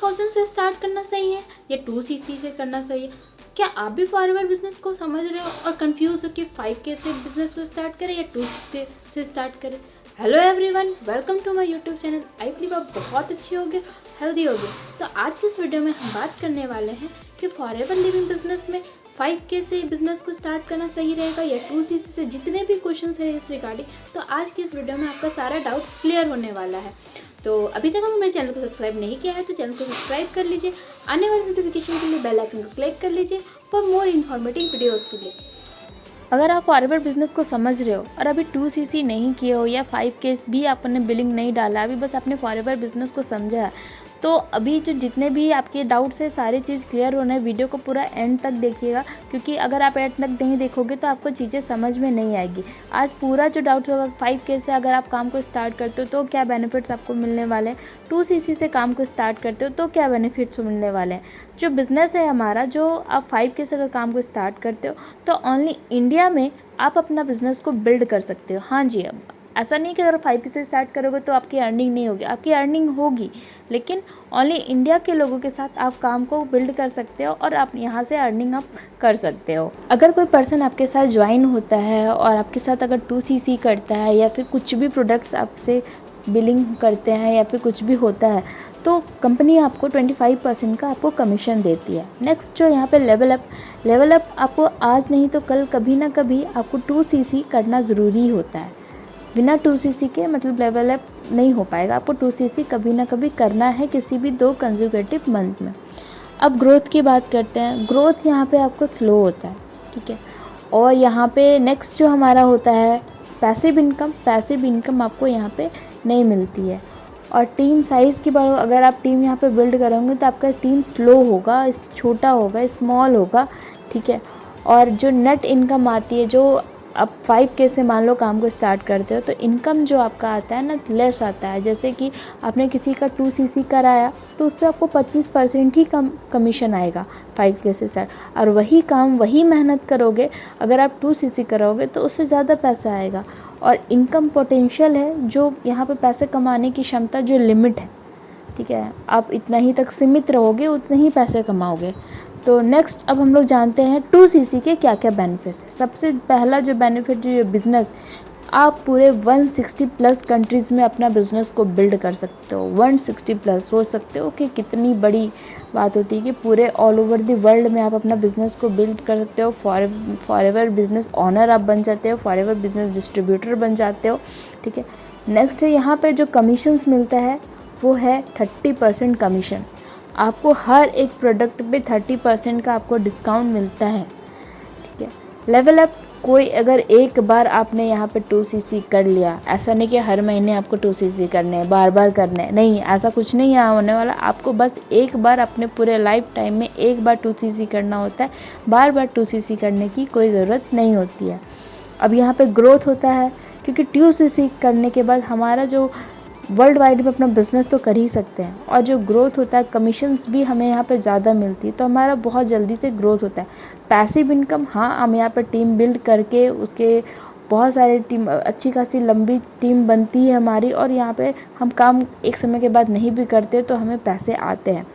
1000 से स्टार्ट करना सही है या 2cc से करना सही है? क्या आप भी फॉरएवर बिजनेस को समझ रहे हो और कंफ्यूज हो कि 5K से बिजनेस को स्टार्ट करें या 2cc से स्टार्ट करें? Hello everyone, welcome to my YouTube channel. I believe आप बहुत अच्छे होगे, हेल्दी होगे। तो आज की इस वीडियो में हम बात करने वाले हैं कि फॉरएवर लिविंग बिजनेस में 5K से बिजनेस को स्टार्ट करना सही रहेगा या 2cc से। जितने भी क्वेश्चन है इस रिगार्डिंग, तो आज की इस वीडियो में आपका सारा डाउट्स क्लियर होने वाला है। तो अभी तक हमें मेरे चैनल को सब्सक्राइब नहीं किया है तो चैनल को सब्सक्राइब कर लीजिए। आने वाले नोटिफिकेशन के लिए बेल आइकन को क्लिक कर लीजिए फॉर मोर इन्फॉर्मेटिव वीडियोज़ के लिए। अगर आप फॉरएवर बिजनेस को समझ रहे हो और अभी 2cc नहीं किए हो या 5K भी आपने बिलिंग नहीं डाला, अभी बस आपने फॉरएवर बिजनेस को समझा है, तो अभी जो जितने भी आपके डाउट्स है सारी चीज़ क्लियर होना है। वीडियो को पूरा एंड तक देखिएगा, क्योंकि अगर आप एंड तक नहीं देखोगे तो आपको चीज़ें समझ में नहीं आएगी। आज पूरा जो डाउट होगा 5K से अगर आप काम को स्टार्ट करते हो तो क्या बेनिफिट्स आपको मिलने वाले हैं, 2cc से काम को स्टार्ट करते हो तो क्या बेनिफिट्स मिलने वाले हैं। जो बिज़नेस है हमारा, जो आप 5K से अगर काम को स्टार्ट करते हो तो ओनली इंडिया में आप अपना बिज़नेस को बिल्ड कर सकते हो। हाँ जी, अब ऐसा नहीं कि अगर 5K से स्टार्ट करोगे तो आपकी अर्निंग नहीं होगी, आपकी अर्निंग होगी, लेकिन ओनली इंडिया के लोगों के साथ आप काम को बिल्ड कर सकते हो और आप यहाँ से अर्निंग आप कर सकते हो। अगर कोई पर्सन आपके साथ ज्वाइन होता है और आपके साथ अगर 2cc करता है या फिर कुछ भी प्रोडक्ट्स आपसे बिलिंग करते हैं या फिर कुछ भी होता है, तो कंपनी आपको 25% का आपको कमीशन देती है। नेक्स्ट जो यहाँ पे लेवल अप आपको आज नहीं तो कल कभी ना कभी आपको 2cc करना ज़रूरी होता है। बिना 2cc के मतलब लेवल अप नहीं हो पाएगा, आपको 2cc कभी ना कभी करना है किसी भी 2 कंसेक्यूटिव मंथ में। अब ग्रोथ की बात करते हैं। ग्रोथ यहाँ पे आपको स्लो होता है, ठीक है। और यहाँ पे नेक्स्ट जो हमारा होता है पैसिव इनकम आपको यहाँ पे नहीं मिलती है। और टीम साइज़ की बात, अगर आप टीम यहाँ पे बिल्ड करोगे तो आपका टीम स्लो होगा, छोटा होगा, स्मॉल होगा, ठीक है। और जो नेट इनकम आती है, जो आप 5K से मान लो काम को स्टार्ट करते हो, तो इनकम जो आपका आता है ना लेस आता है। जैसे कि आपने किसी का 2cc कराया तो उससे आपको 25% ही कमीशन आएगा 5K से स्टार्ट। और वही काम वही मेहनत करोगे अगर आप 2cc करोगे तो उससे ज़्यादा पैसा आएगा। और इनकम पोटेंशियल है जो यहाँ पे पैसे कमाने की क्षमता, जो लिमिट है, ठीक है, आप इतना ही तक सीमित रहोगे उतने ही पैसे कमाओगे। तो नेक्स्ट अब हम लोग जानते हैं 2cc के क्या क्या बेनिफिट्स हैं। सबसे पहला जो बेनिफिट, जो बिज़नेस, आप पूरे 160+ कंट्रीज़ में अपना बिज़नेस को बिल्ड कर सकते हो। 160+, सोच सकते हो कि कितनी बड़ी बात होती है कि पूरे ऑल ओवर द वर्ल्ड में आप अपना बिज़नेस को बिल्ड कर सकते हो। फॉरएवर बिज़नेस ऑनर आप बन जाते हो, फॉरएवर बिज़नेस डिस्ट्रीब्यूटर बन जाते हो, ठीक है। नेक्स्ट है यहाँ पे जो कमीशंस मिलता है वो है 30% कमीशन। आपको हर एक प्रोडक्ट पे 30% का आपको डिस्काउंट मिलता है, ठीक है। लेवल अप, कोई अगर एक बार आपने यहाँ पे 2cc कर लिया, ऐसा नहीं कि हर महीने आपको 2cc करने हैं, बार बार करने हैं, नहीं, ऐसा कुछ नहीं यहाँ होने वाला। आपको बस एक बार अपने पूरे लाइफ टाइम में एक बार 2cc करना होता है, बार बार 2cc करने की कोई ज़रूरत नहीं होती है। अब यहाँ पे ग्रोथ होता है, क्योंकि 2cc करने के बाद हमारा जो वर्ल्ड वाइड में अपना बिज़नेस तो कर ही सकते हैं, और जो ग्रोथ होता है कमीशंस भी हमें यहाँ पे ज़्यादा मिलती है, तो हमारा बहुत जल्दी से ग्रोथ होता है। पैसिव इनकम, हाँ, हम यहाँ पे टीम बिल्ड करके उसके बहुत सारे टीम, अच्छी खासी लंबी टीम बनती है हमारी, और यहाँ पे हम काम एक समय के बाद नहीं भी करते तो हमें पैसे आते हैं।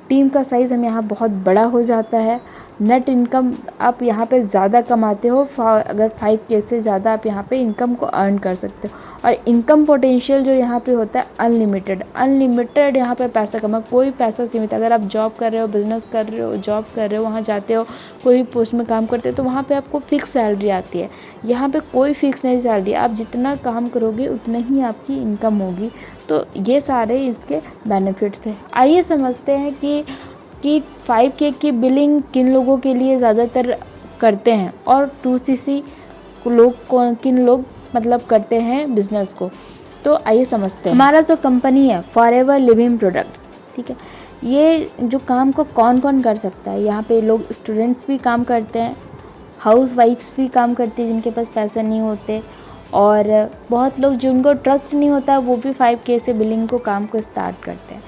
टीम का साइज़ हम यहाँ बहुत बड़ा हो जाता है। नेट इनकम आप यहाँ पे ज़्यादा कमाते हो, अगर 5K से ज़्यादा आप यहाँ पे इनकम को अर्न कर सकते हो। और इनकम पोटेंशियल जो यहाँ पे होता है अनलिमिटेड यहाँ पे पैसा कमा, कोई पैसा सीमित। अगर आप जॉब कर रहे हो, बिजनेस कर रहे हो, जॉब कर रहे हो, वहाँ जाते हो, कोई पोस्ट में काम करते हो, तो वहाँ पे आपको फिक्स सैलरी आती है। यहाँ पे कोई फिक्स नहीं सैलरी, आप जितना काम करोगे उतना ही आपकी इनकम होगी। तो ये सारे इसके बेनिफिट्स हैं। आइए समझते हैं कि 5K की बिलिंग किन लोगों के लिए ज़्यादातर करते हैं और 2cc किन लोग मतलब करते हैं बिज़नेस को। तो आइए समझते हैं। हमारा जो कंपनी है फॉरएवर लिविंग प्रोडक्ट्स, ठीक है, ये जो काम को कौन कौन कर सकता है। यहाँ पे लोग, स्टूडेंट्स भी काम करते हैं, हाउस वाइफ्स भी काम करती है जिनके पास पैसे नहीं होते, और बहुत लोग जिनको ट्रस्ट नहीं होता वो भी 5K से बिलिंग को काम को स्टार्ट करते हैं।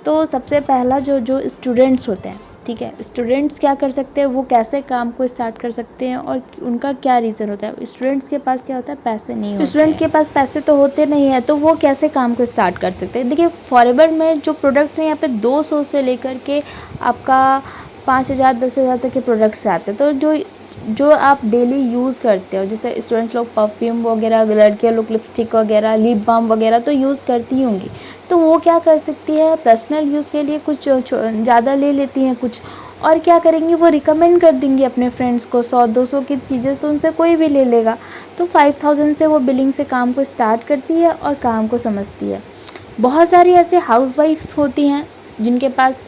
तो सबसे पहला जो स्टूडेंट्स होते हैं, ठीक है। स्टूडेंट्स क्या कर सकते हैं, वो कैसे काम को स्टार्ट कर सकते हैं और उनका क्या रीज़न होता है। स्टूडेंट्स के पास क्या होता है, पैसे नहीं होते। स्टूडेंट के पास पैसे तो होते नहीं है, तो वो कैसे काम को स्टार्ट कर सकते हैं। देखिए फॉरएवर में जो प्रोडक्ट है यहाँ पे 200 से लेकर के आपका 5,000 10,000 तक के प्रोडक्ट्स आते हैं। तो जो आप डेली यूज़ करते हो, जैसे स्टूडेंट लोग परफ्यूम वगैरह, लड़कियाँ लोग लिपस्टिक वगैरह, लिप बाम वगैरह तो यूज़ करती होंगी। तो वो क्या कर सकती है, पर्सनल यूज़ के लिए कुछ ज़्यादा ले लेती हैं कुछ, और क्या करेंगी, वो रिकमेंड कर देंगी अपने फ्रेंड्स को। 100-200 की चीज़ें तो उनसे कोई भी ले लेगा। तो 5,000 से वो बिलिंग से काम को स्टार्ट करती है और काम को समझती है। बहुत सारी ऐसे हाउसवाइफ्स होती हैं जिनके पास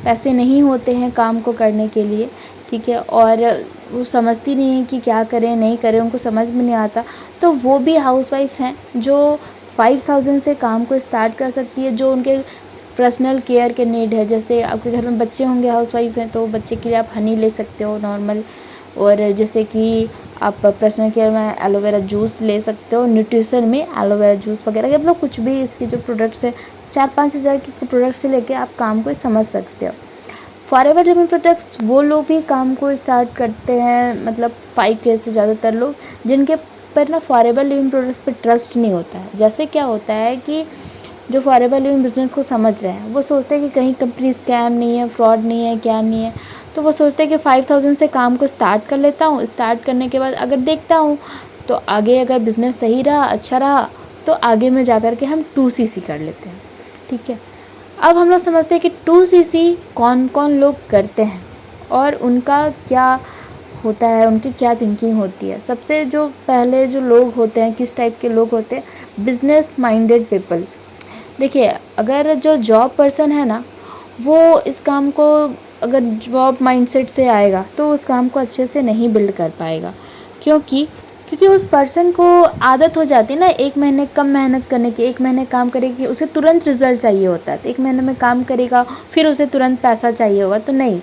पैसे नहीं होते हैं काम को करने के लिए, ठीक है, और वो समझती नहीं है कि क्या करें नहीं करें, उनको समझ में नहीं आता। तो वो भी हाउसवाइफ्स हैं जो 5,000 से काम को स्टार्ट कर सकती है, जो उनके पर्सनल केयर के नीड है। जैसे आपके घर में बच्चे होंगे, हाउसवाइफ हैं, तो बच्चे के लिए आप हनी ले सकते हो नॉर्मल, और जैसे कि आप पर्सनल केयर में एलोवेरा जूस ले सकते हो, न्यूट्रिशन में एलोवेरा जूस वगैरह, मतलब कुछ भी इसके जो प्रोडक्ट्स हैं 4-5 हज़ार के प्रोडक्ट से लेके आप काम को समझ सकते हो। फॉरएवर लिविंग प्रोडक्ट्स वो लोग भी काम को स्टार्ट करते हैं, मतलब 5K से ज़्यादातर लोग जिनके पर ना फॉरएवर लिविंग प्रोडक्ट्स पे ट्रस्ट नहीं होता है। जैसे क्या होता है कि जो फॉरएवर लिविंग बिजनेस को समझ रहे हैं वो सोचते हैं कि कहीं कंपनी स्कैम नहीं है, फ्रॉड नहीं है, क्या नहीं है। तो वो सोचते हैं कि 5,000 से काम को स्टार्ट कर लेता हूँ, स्टार्ट करने के बाद अगर देखता हूँ तो आगे अगर बिज़नेस सही रहा, अच्छा रहा, तो आगे में जा कर के हम 2CC कर लेते हैं, ठीक है। अब हम लोग समझते हैं कि 2CC कौन कौन लोग करते हैं और उनका क्या होता है, उनकी क्या थिंकिंग होती है। सबसे जो पहले जो लोग होते हैं, किस टाइप के लोग होते हैं, बिजनेस माइंडेड पीपल। देखिए अगर जो जॉब पर्सन है ना, वो इस काम को अगर जॉब माइंडसेट से आएगा तो उस काम को अच्छे से नहीं बिल्ड कर पाएगा। क्योंकि उस पर्सन को आदत हो जाती है ना 1 महीने कम मेहनत करने की, 1 महीने काम करेगी, उसे तुरंत रिजल्ट चाहिए होता है। तो 1 महीने में काम करेगा फिर उसे तुरंत पैसा चाहिए होगा, तो नहीं।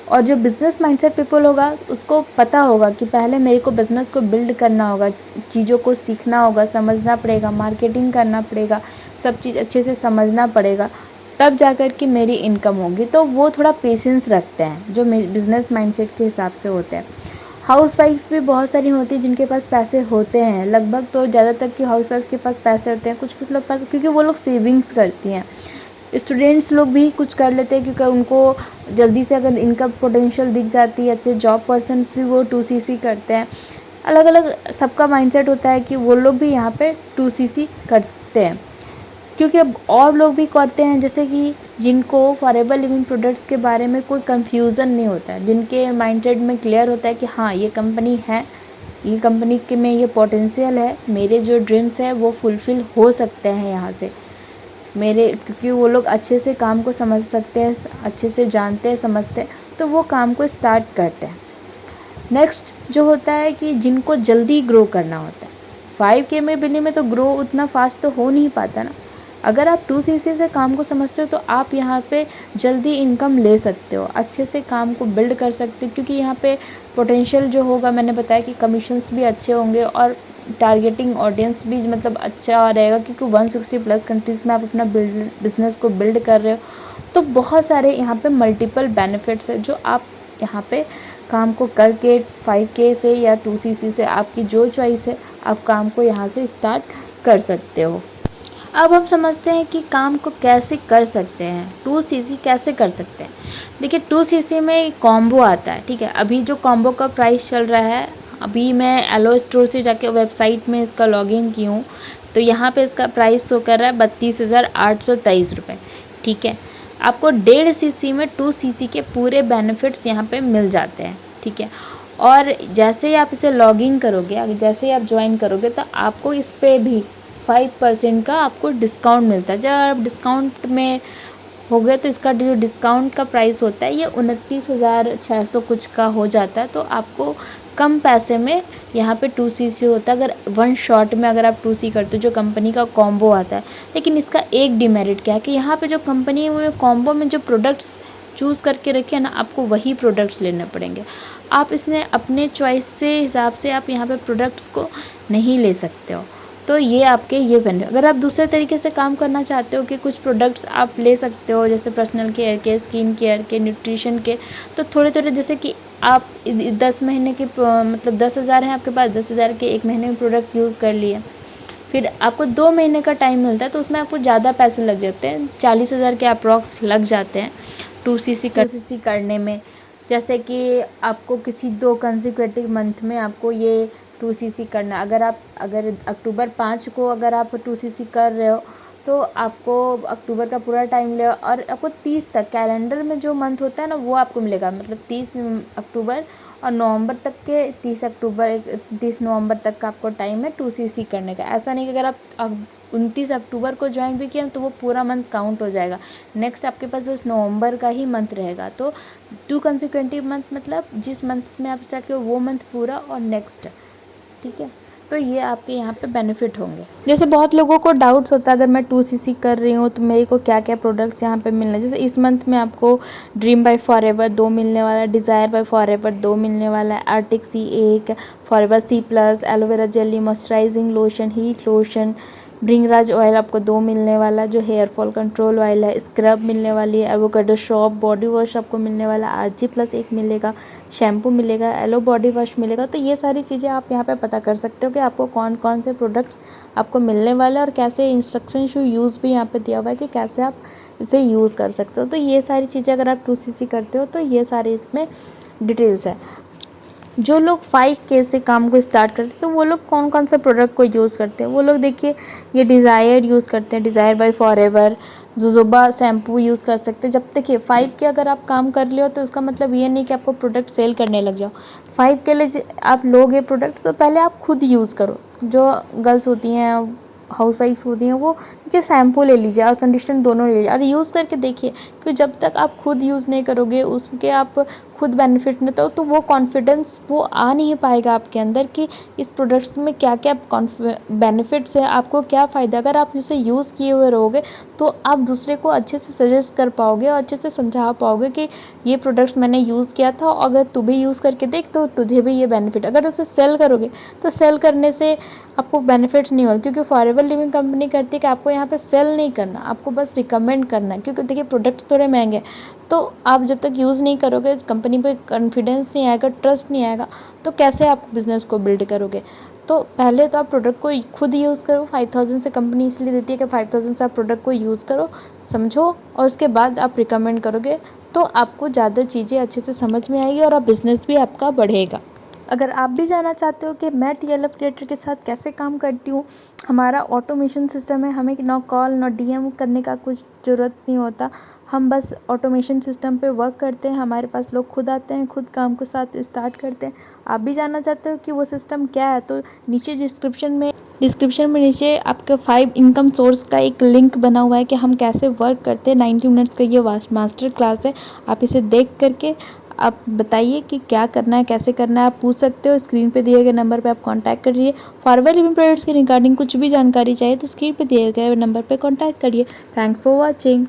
और जो बिज़नेस माइंडसेट पीपल होगा उसको पता होगा कि पहले मेरे को बिज़नेस को बिल्ड करना होगा, चीज़ों को सीखना होगा, समझना पड़ेगा, मार्केटिंग करना पड़ेगा, सब चीज़ अच्छे से समझना पड़ेगा, तब जाकर के मेरी इनकम होगी। तो वो थोड़ा पेशेंस रखते हैं जो बिज़नेस माइंडसेट के हिसाब से होते हैं। हाउसवाइफ्स भी बहुत सारी होती हैं जिनके पास पैसे होते हैं, लगभग तो ज़्यादातर की हाउसवाइफ्स के पास पैसे होते हैं। कुछ लोग पास, क्योंकि वो लोग सेविंग्स करती हैं। स्टूडेंट्स लोग भी कुछ कर लेते हैं क्योंकि उनको जल्दी से अगर इनकम पोटेंशियल दिख जाती है। अच्छे जॉब पर्सन्स भी वो 2CC करते हैं। अलग अलग सबका माइंडसेट होता है कि वो लोग भी यहाँ पे 2CC करते हैं। क्योंकि अब और लोग भी करते हैं, जैसे कि जिनको फॉरएवर लिविंग प्रोडक्ट्स के बारे में कोई कंफ्यूजन नहीं होता है, जिनके माइंडसेट में क्लियर होता है कि हाँ ये कंपनी है, ये कंपनी के में ये पोटेंशियल है, मेरे जो ड्रीम्स है वो फुलफ़िल हो सकते हैं यहाँ से मेरे, क्योंकि वो लोग अच्छे से काम को समझ सकते हैं, अच्छे से जानते हैं, समझते हैं, तो वो काम को स्टार्ट करते हैं। नेक्स्ट जो होता है कि जिनको जल्दी ग्रो करना होता है। 5K में बिलिंग में तो ग्रो उतना फास्ट तो हो नहीं पाता ना। अगर आप 2CC से काम को समझते हो तो आप यहाँ पे जल्दी इनकम ले सकते हो, अच्छे से काम को बिल्ड कर सकते हो, क्योंकि यहाँ पे पोटेंशियल जो होगा, मैंने बताया कि कमीशंस भी अच्छे होंगे और टारगेटिंग ऑडियंस भी मतलब अच्छा रहेगा, क्योंकि 160+ कंट्रीज़ में आप अपना बिज़नेस को बिल्ड कर रहे हो। तो बहुत सारे यहाँ पे मल्टीपल बेनिफिट्स है जो आप यहाँ पे काम को करके 5K से या 2CC से, आपकी जो चॉइस है, आप काम को यहाँ से स्टार्ट कर सकते हो। अब हम समझते हैं कि काम को कैसे कर सकते हैं, 2CC कैसे कर सकते हैं। देखिए 2CC में कॉम्बो आता है, ठीक है। अभी जो कॉम्बो का प्राइस चल रहा है, अभी मैं एलो स्टोर से जाके वेबसाइट में इसका लॉगिन की हूँ, तो यहाँ पे इसका प्राइस शो कर रहा है 32,823 रुपये, ठीक है। आपको 1.5CC में 2CC के पूरे बेनिफिट्स यहाँ पे मिल जाते हैं, ठीक है। और जैसे ही आप इसे लॉगिन करोगे, जैसे ही आप ज्वाइन करोगे, तो आपको इस पर भी 5% का आपको डिस्काउंट मिलता है। जब आप डिस्काउंट में हो गए तो इसका जो डिस्काउंट का प्राइस होता है ये 29,600 कुछ का हो जाता है। तो आपको कम पैसे में यहाँ पे 2CC होता है अगर वन शॉट में अगर आप 2C करते हो, जो कंपनी का कॉम्बो आता है। लेकिन इसका एक डिमेरिट क्या है कि यहाँ पे जो कंपनी में कॉम्बो में जो प्रोडक्ट्स चूज़ करके रखे हैं ना, आपको वही प्रोडक्ट्स लेने पड़ेंगे। आप इसमें अपने चॉइस से हिसाब से आप यहाँ पे प्रोडक्ट्स को नहीं ले सकते हो। तो तो ये आपके ये बेनिफिट। अगर आप दूसरे तरीके से काम करना चाहते हो कि कुछ प्रोडक्ट्स आप ले सकते हो, जैसे पर्सनल केयर के, स्किन केयर के, न्यूट्रिशन के, तो थोड़े थोड़े, जैसे कि आप 10 महीने के मतलब 10,000 हैं आपके पास, 10,000 के 1 महीने में प्रोडक्ट यूज़ कर लिए, फिर आपको 2 महीने का टाइम मिलता है, तो उसमें आपको ज़्यादा पैसे लग जाते हैं, 40,000 के अप्रॉक्स लग जाते हैं 2cc करने में। जैसे कि आपको किसी 2 कंसेक्यूटिव मंथ में आपको ये 2cc करना, अगर अक्टूबर 5 को अगर आप 2cc कर रहे हो, तो आपको अक्टूबर का पूरा टाइम ले, और आपको 30 तक कैलेंडर में जो मंथ होता है ना, वो आपको मिलेगा, मतलब 30 अक्टूबर और नवंबर तक के, 30 नवंबर तक का आपको टाइम है 2cc करने का। ऐसा नहीं कि अगर आप 29 अक्टूबर को ज्वाइन भी किया तो वो पूरा मंथ काउंट हो जाएगा। नेक्स्ट आपके पास बस नवंबर का ही मंथ रहेगा। तो 2 कंसेक्यूटिव मंथ मतलब जिस मंथ में आप स्टार्ट करो वो मंथ पूरा और नेक्स्ट, ठीक है। तो ये आपके यहाँ पे बेनिफिट होंगे। जैसे बहुत लोगों को डाउट्स होता है, अगर मैं 2cc कर रही हूँ तो मेरे को क्या क्या प्रोडक्ट्स यहाँ पे मिलने, जैसे इस मंथ में आपको ड्रीम बाय फॉरएवर 2 मिलने वाला है, डिज़ायर बाय फॉरएवर 2 मिलने वाला है, Arctic Sea 1, forever C+, aloe vera jelly, moisturising lotion, heat lotion, bhringraj oil आपको 2 मिलने वाला, जो हेयर फॉल कंट्रोल ऑयल है, स्क्रब मिलने वाली है, एवोकाडो शॉप बॉडी वॉश आपको मिलने वाला, RG+ 1 मिलेगा, शैम्पू मिलेगा, एलो बॉडी वॉश मिलेगा। तो ये सारी चीज़ें आप यहाँ पे पता कर सकते हो कि आपको कौन कौन से प्रोडक्ट्स आपको मिलने वाले हैं, और कैसे इंस्ट्रक्शन टू यूज़ भी यहाँ पे दिया हुआ है कि कैसे आप इसे यूज़ कर सकते हो। तो ये सारी चीज़ें अगर आप 2cc करते हो तो ये सारी इसमें डिटेल्स है। जो लोग 5K से काम को स्टार्ट करते हैं तो वो लोग कौन कौन से प्रोडक्ट को यूज़ करते हैं, वो लोग देखिए ये डिज़ायर यूज़ करते हैं, desire by forever, jojoba shampoo use कर सकते हैं। जब तक ये 5K अगर आप काम कर लियो तो उसका मतलब ये नहीं कि आपको प्रोडक्ट सेल करने लग जाओ। 5K लिए आप लोगे प्रोडक्ट्स तो पहले आप खुद यूज़ करो। जो गर्ल्स होती हैं, हाउस वाइफ्स होती हैं, वो देखिए शैम्पू ले लीजिए और कंडीशनर दोनों ले लीजिए और यूज़ करके देखिए, क्योंकि जब तक आप खुद यूज़ नहीं करोगे, उसके आप खुद बेनिफिट नहीं, तो वो कॉन्फिडेंस वो आ नहीं पाएगा आपके अंदर कि इस प्रोडक्ट्स में क्या क्या बेनिफिट्स है, आपको क्या फ़ायदा। अगर आप उसे यूज़ किए हुए रहोगे तो आप दूसरे को अच्छे से सजेस्ट कर पाओगे और अच्छे से समझा पाओगे कि ये प्रोडक्ट्स मैंने यूज़ किया था, अगर तू भी यूज़ करके देख तो तुझे भी ये बेनिफिट। अगर उसे सेल करोगे तो सेल करने से आपको बेनिफिट्स नहीं हो, क्योंकि फॉरएवर लिविंग कंपनी करती है कि आपको यहाँ पे सेल नहीं करना, आपको बस रिकमेंड करना है। क्योंकि देखिए प्रोडक्ट्स थोड़े महंगे, तो आप जब तक यूज़ नहीं करोगे, कंपनी पे कॉन्फिडेंस नहीं आएगा, ट्रस्ट नहीं आएगा, तो कैसे आप बिज़नेस को बिल्ड करोगे। तो पहले तो आप प्रोडक्ट को खुद यूज़ करो। 5,000 से कंपनी इसलिए देती है कि 5,000 से आप प्रोडक्ट को यूज़ करो, समझो, और उसके बाद आप रिकमेंड करोगे तो आपको ज़्यादा चीज़ें अच्छे से समझ में आएगी और आप बिज़नेस भी आपका बढ़ेगा। अगर आप भी जानना चाहते हो कि मैं TLF क्रिएटर के साथ कैसे काम करती हूँ, हमारा ऑटोमेशन सिस्टम है, हमें ना कॉल ना DM करने का कुछ ज़रूरत नहीं होता, हम बस ऑटोमेशन सिस्टम पे वर्क करते हैं, हमारे पास लोग खुद आते हैं, खुद काम को साथ स्टार्ट करते हैं। आप भी जानना चाहते हो कि वो सिस्टम क्या है, तो नीचे डिस्क्रिप्शन में नीचे आपका 5 इनकम सोर्स का एक लिंक बना हुआ है कि हम कैसे वर्क करते हैं। 90 मिनट्स का ये मास्टर क्लास है, आप इसे देख करके आप बताइए कि क्या करना है, कैसे करना है, आप पूछ सकते हो। स्क्रीन पे दिए गए नंबर पे आप कांटेक्ट करिए। फॉरएवर लिविंग प्रोडक्ट्स की रिगार्डिंग कुछ भी जानकारी चाहिए तो स्क्रीन पे दिए गए नंबर पे कांटेक्ट करिए। Thanks for watching.